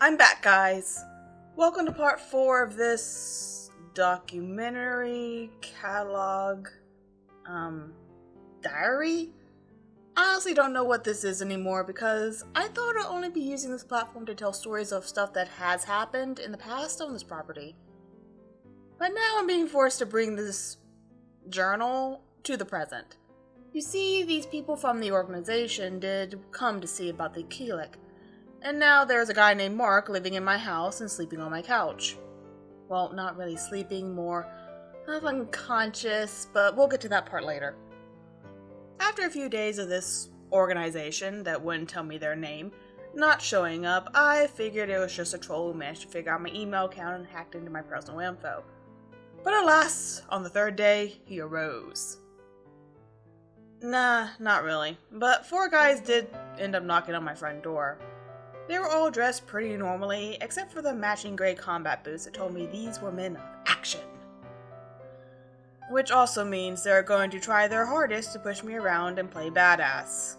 I'm back, guys. Welcome to part 4 of this documentary catalog diary. I honestly don't know what this is anymore because I thought I'd only be using this platform to tell stories of stuff that has happened in the past on this property. But now I'm being forced to bring this journal to the present. You see, these people from the organization did come to see about the Keelik. And now there's a guy named Mark living in my house and sleeping on my couch. Well, not really sleeping, more unconscious, but we'll get to that part later. After a few days of this organization that wouldn't tell me their name not showing up, I figured it was just a troll who managed to figure out my email account and hacked into my personal info. But alas, on the third day, he arose. Nah, not really, but 4 guys did end up knocking on my front door. They were all dressed pretty normally, except for the matching gray combat boots that told me these were men of action. Which also means they're going to try their hardest to push me around and play badass.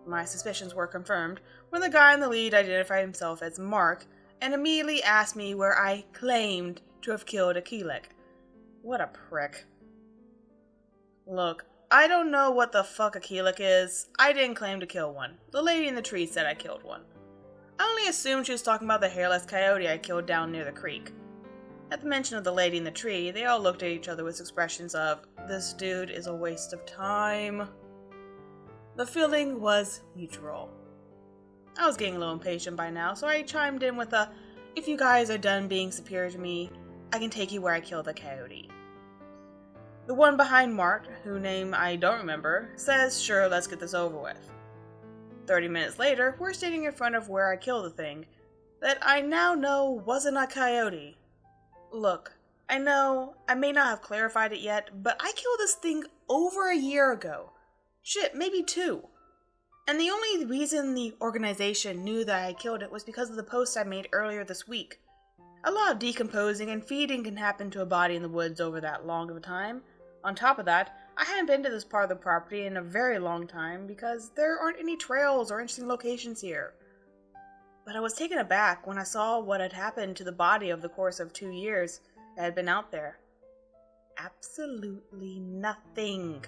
My suspicions were confirmed when the guy in the lead identified himself as Mark and immediately asked me where I claimed to have killed a Keelik. What a prick. Look, I don't know what the fuck a Keelik is. I didn't claim to kill one. The lady in the tree said I killed one. I only assumed she was talking about the hairless coyote I killed down near the creek. At the mention of the lady in the tree, they all looked at each other with expressions of, "This dude is a waste of time." The feeling was mutual. I was getting a little impatient by now, so I chimed in with a, "If you guys are done being superior to me, I can take you where I killed the coyote." The one behind Mark, whose name I don't remember, says, "Sure, let's get this over with." 30 minutes later, we're standing in front of where I killed the thing that I now know wasn't a coyote. Look, I know I may not have clarified it yet, but I killed this thing over a year ago. Shit, maybe 2. And the only reason the organization knew that I killed it was because of the post I made earlier this week. A lot of decomposing and feeding can happen to a body in the woods over that long of a time. On top of that, I hadn't been to this part of the property in a very long time because there aren't any trails or interesting locations here. But I was taken aback when I saw what had happened to the body over the course of 2 years that had been out there. Absolutely nothing.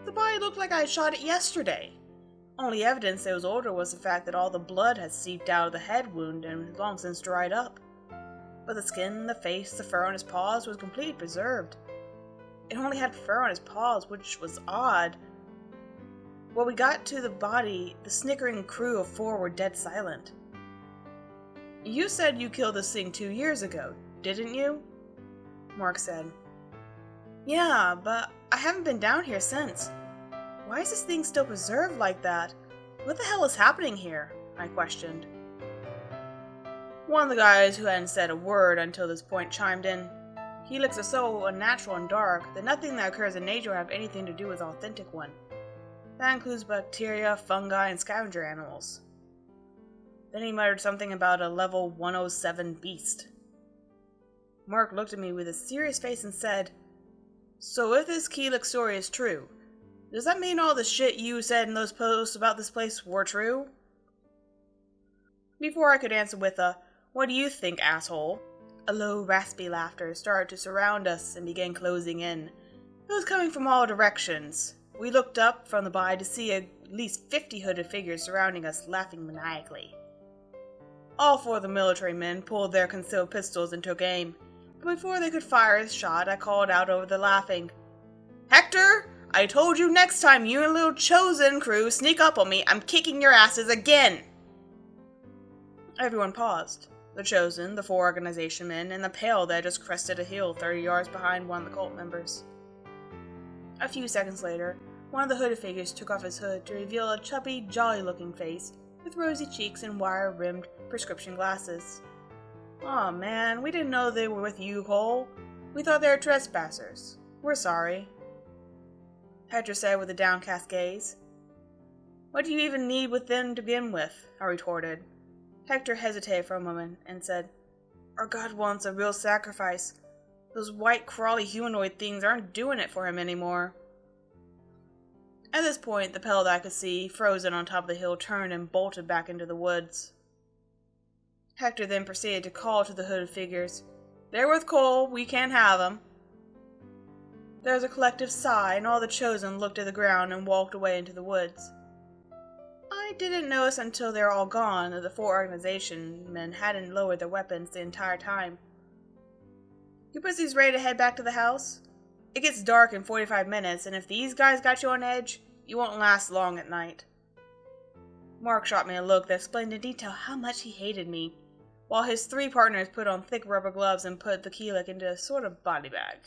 The body looked like I had shot it yesterday. Only evidence it was older was the fact that all the blood had seeped out of the head wound and had long since dried up. But the skin, the face, the fur on his paws was completely preserved. It only had fur on his paws, which was odd. When we got to the body, the snickering crew of 4 were dead silent. "You said you killed this thing 2 years ago, didn't you?" Mark said. "Yeah, but I haven't been down here since. Why is this thing still preserved like that? What the hell is happening here?" I questioned. One of the guys who hadn't said a word until this point chimed in. "Keeliks are so unnatural and dark that nothing that occurs in nature will have anything to do with an authentic one. That includes bacteria, fungi, and scavenger animals." Then he muttered something about a level 107 beast. Mark looked at me with a serious face and said, "So if this Keelik story is true, does that mean all the shit you said in those posts about this place were true?" Before I could answer with a, "What do you think, asshole?" a low, raspy laughter started to surround us and began closing in. It was coming from all directions. We looked up from the body to see at least 50 hooded figures surrounding us, laughing maniacally. All 4 of the military men pulled their concealed pistols and took aim, but before they could fire a shot, I called out over the laughing, "Hector, I told you next time you and little Chosen crew sneak up on me, I'm kicking your asses again!" Everyone paused. The Chosen, the 4 organization men, and the Pale that had just crested a hill 30 yards behind one of the cult members. A few seconds later, one of the hooded figures took off his hood to reveal a chubby, jolly-looking face with rosy cheeks and wire-rimmed prescription glasses. "Aw, man, we didn't know they were with you, Cole. We thought they were trespassers. We're sorry," Hector said with a downcast gaze. "What do you even need with them to begin with?" I retorted. Hector hesitated for a moment and said, "Our god wants a real sacrifice. Those white, crawly humanoid things aren't doing it for him anymore." At this point, the pale that I could see, frozen on top of the hill, turned and bolted back into the woods. Hector then proceeded to call to the hooded figures, "They're with Cole, we can't have them." There was a collective sigh, and all the chosen looked at the ground and walked away into the woods. I didn't notice until they were all gone that the 4 organization men hadn't lowered their weapons the entire time. "You pussies ready to head back to the house? It gets dark in 45 minutes, and if these guys got you on edge, you won't last long at night." Mark shot me a look that explained in detail how much he hated me, while his 3 partners put on thick rubber gloves and put the Keelik into a sort of body bag.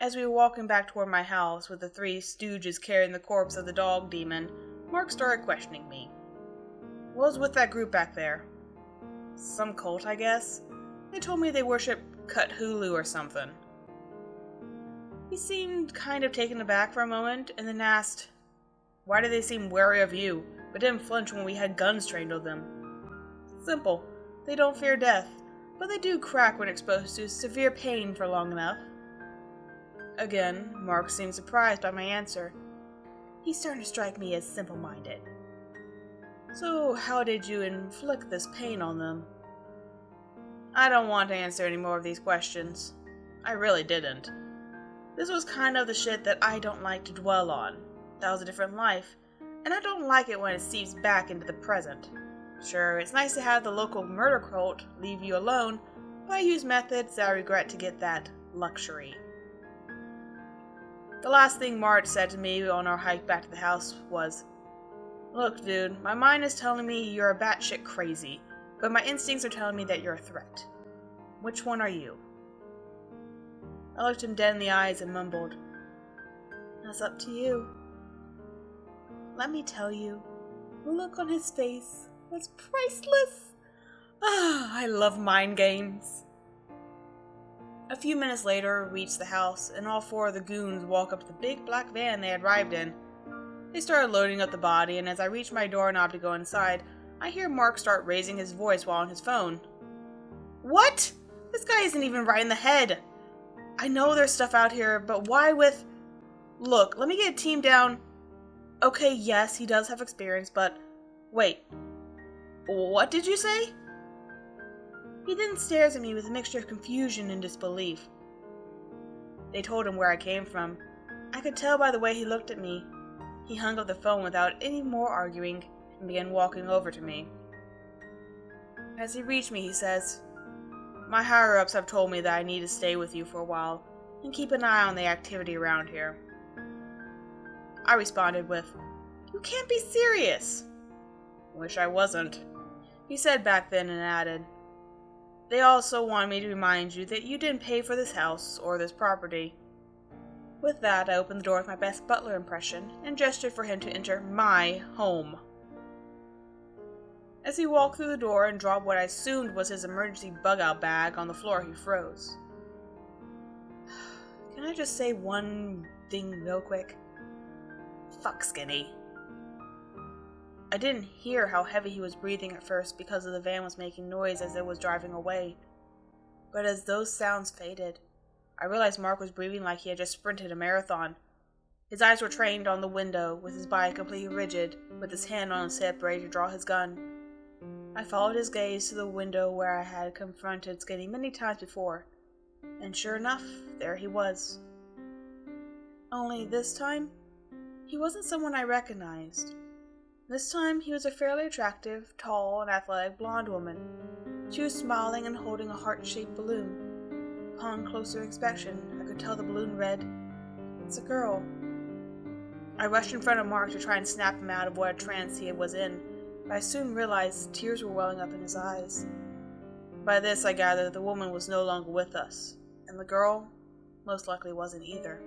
As we were walking back toward my house, with the 3 stooges carrying the corpse of the dog demon, Mark started questioning me. "What was with that group back there?" "Some cult, I guess. They told me they worship Cthulhu or something." He seemed kind of taken aback for a moment, and then asked, "Why do they seem wary of you, but didn't flinch when we had guns trained on them?" "Simple. They don't fear death, but they do crack when exposed to severe pain for long enough." Again, Mark seemed surprised by my answer. He's starting to strike me as simple-minded. "So how did you inflict this pain on them?" I don't want to answer any more of these questions. I really didn't. This was kind of the shit that I don't like to dwell on. That was a different life, and I don't like it when it seeps back into the present. Sure, it's nice to have the local murder cult leave you alone, but I use methods that I regret to get that luxury. The last thing Marge said to me on our hike back to the house was, "Look, dude, my mind is telling me you're a batshit crazy, but my instincts are telling me that you're a threat. Which one are you?" I looked him dead in the eyes and mumbled, "That's up to you." Let me tell you, the look on his face was priceless. I love mind games. A few minutes later, we reached the house, and all 4 of the goons walked up to the big black van they had arrived in. They started loading up the body, and as I reached my doorknob to go inside, I hear Mark start raising his voice while on his phone. "What? This guy isn't even right in the head. I know there's stuff out here, but why with... Look, let me get a team down. Okay, yes, he does have experience, but... Wait. What did you say?" He then stares at me with a mixture of confusion and disbelief. They told him where I came from. I could tell by the way he looked at me. He hung up the phone without any more arguing and began walking over to me. As he reached me, he says, "My higher-ups have told me that I need to stay with you for a while and keep an eye on the activity around here." I responded with, "You can't be serious." "Wish I wasn't," he said back then and added, "They also want me to remind you that you didn't pay for this house or this property." With that, I opened the door with my best butler impression and gestured for him to enter my home. As he walked through the door and dropped what I assumed was his emergency bug-out bag on the floor, he froze. Can I just say one thing real quick? Fuck Skinny. I didn't hear how heavy he was breathing at first because the van was making noise as it was driving away. But as those sounds faded, I realized Mark was breathing like he had just sprinted a marathon. His eyes were trained on the window, with his body completely rigid, with his hand on his hip ready to draw his gun. I followed his gaze to the window where I had confronted Skinny many times before, and sure enough, there he was. Only this time, he wasn't someone I recognized. This time, he was a fairly attractive, tall, and athletic blonde woman. She was smiling and holding a heart-shaped balloon. Upon closer inspection, I could tell the balloon read, "It's a girl." I rushed in front of Mark to try and snap him out of what a trance he was in, but I soon realized tears were welling up in his eyes. By this, I gathered the woman was no longer with us, and the girl most likely wasn't either.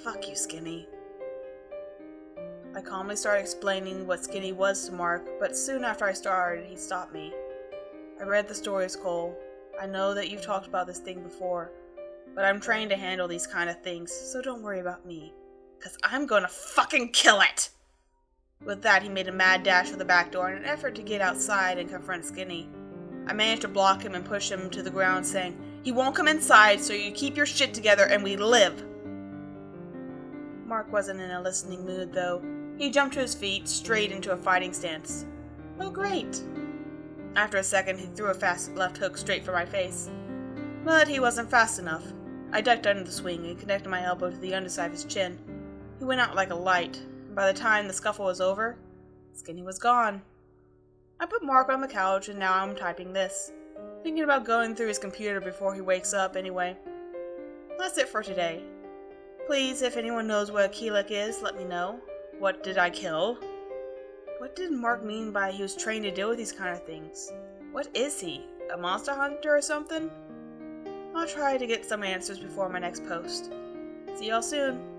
Fuck you, Skinny. I calmly started explaining what Skinny was to Mark, but soon after I started, he stopped me. "I read the stories, Cole. I know that you've talked about this thing before, but I'm trained to handle these kind of things, so don't worry about me, 'cause I'm gonna fucking kill it!" With that, he made a mad dash for the back door in an effort to get outside and confront Skinny. I managed to block him and push him to the ground, saying, "He won't come inside, so you keep your shit together and we live." Mark wasn't in a listening mood, though. He jumped to his feet, straight into a fighting stance. Oh, great. After a second, he threw a fast left hook straight for my face. But he wasn't fast enough. I ducked under the swing and connected my elbow to the underside of his chin. He went out like a light, and by the time the scuffle was over, Skinny was gone. I put Mark on the couch, and now I'm typing this, thinking about going through his computer before he wakes up anyway. That's it for today. Please, if anyone knows what a Keeluk is, let me know. What did I kill? What did Mark mean by he was trained to deal with these kind of things? What is he? A monster hunter or something? I'll try to get some answers before my next post. See y'all soon.